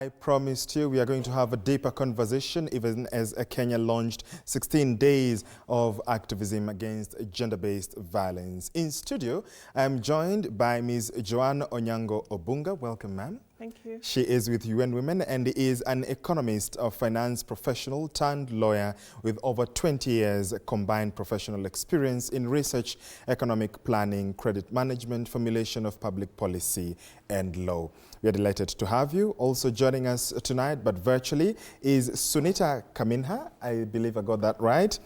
I promised you we are going to have a deeper conversation even as Kenya launched 16 days of activism against gender-based violence. In studio, I'm joined by Ms. Joanne Onyango Obunga. Welcome, ma'am. Thank you. She is with UN Women and is an economist, a finance professional turned lawyer with over 20 years combined professional experience in research, economic planning, credit management, formulation of public policy and law. We are delighted to have you. Also joining us tonight, but virtually, is Sunita Caminha. I believe I got that right.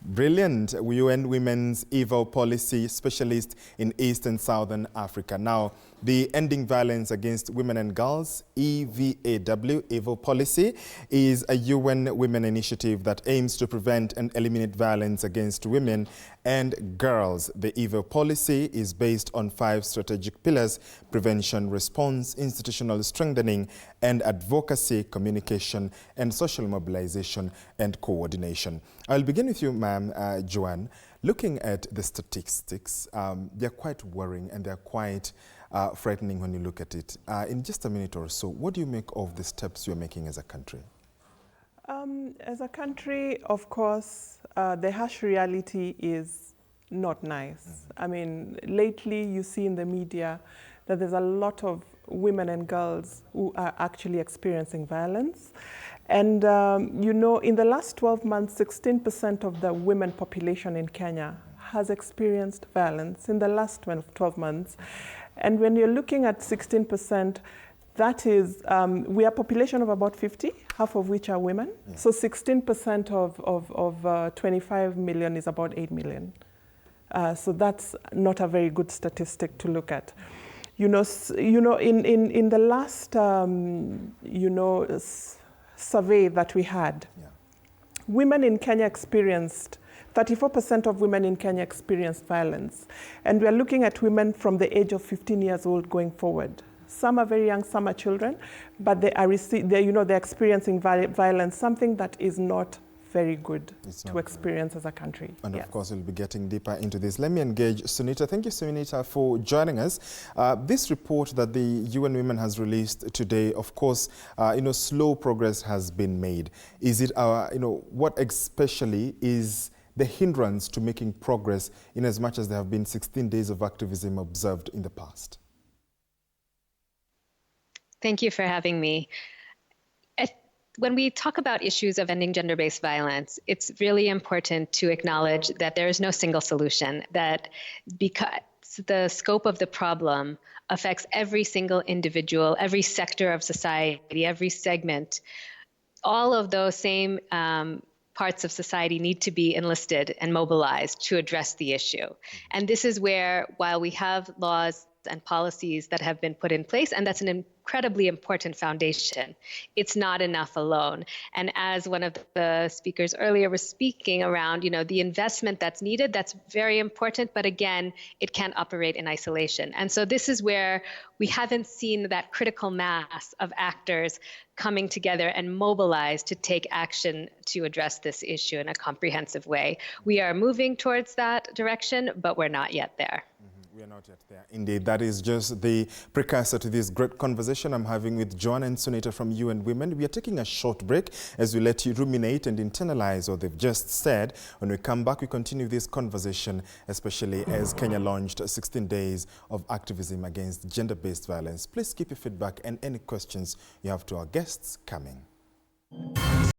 Brilliant. UN Women's EVAW policy specialist in East and Southern Africa. Now, the Ending Violence Against Women and Girls, EVAW policy, is a UN Women initiative that aims to prevent and eliminate violence against women and girls. The EVAW policy is based on 5 strategic pillars: prevention, response, institutional strengthening, and advocacy, communication, and social mobilization and coordination. I'll begin with you, ma'am, Joanne. Looking at the statistics, they're quite worrying and they're quite frightening when you look at it. In just a minute or so, what do you make of the steps you're making as a country? As a country, of course, the harsh reality is not nice. I mean, lately you see in the media that there's a lot of women and girls who are actually experiencing violence. And, you know, in the last 12 months, 16% of the women population in Kenya has experienced violence in the last 12 months. And when you're looking at 16%, that is, we are a population of about 50, half of which are women. Yeah. So 16% of 25 million is about 8 million. So that's not a very good statistic to look at. You know, in the last, survey that we had, yeah, women in Kenya experienced, 34% of women in Kenya experienced violence. And we're looking at women from the age of 15 years old going forward. Some are very young, some are children, but they're experiencing violence, something that is not very good to experience as a country. And yes, of course, we'll be getting deeper into this. Let me engage Sunita. Thank you, Sunita, for joining us. This report that the UN Women has released today, of course, slow progress has been made. Is it, what especially is the hindrance to making progress in as much as there have been 16 days of activism observed in the past? Thank you for having me. When we talk about issues of ending gender-based violence, it's really important to acknowledge that there is no single solution, that because the scope of the problem affects every single individual, every sector of society, every segment, all of those same parts of society need to be enlisted and mobilized to address the issue. And this is where, while we have laws and policies that have been put in place, and that's an incredibly important foundation, it's not enough alone. And as one of the speakers earlier was speaking around, the investment that's needed, that's very important, but again, it can't operate in isolation. And so this is where we haven't seen that critical mass of actors coming together and mobilized to take action to address this issue in a comprehensive way. We are moving towards that direction, but we're not yet there. We are not yet there. Indeed, that is just the precursor to this great conversation I'm having with Joanne and Sunita from UN Women. We are taking a short break as we let you ruminate and internalize what they've just said. When we come back, we continue this conversation, especially as Kenya launched 16 days of activism against gender-based violence. Please keep your feedback and any questions you have to our guests coming.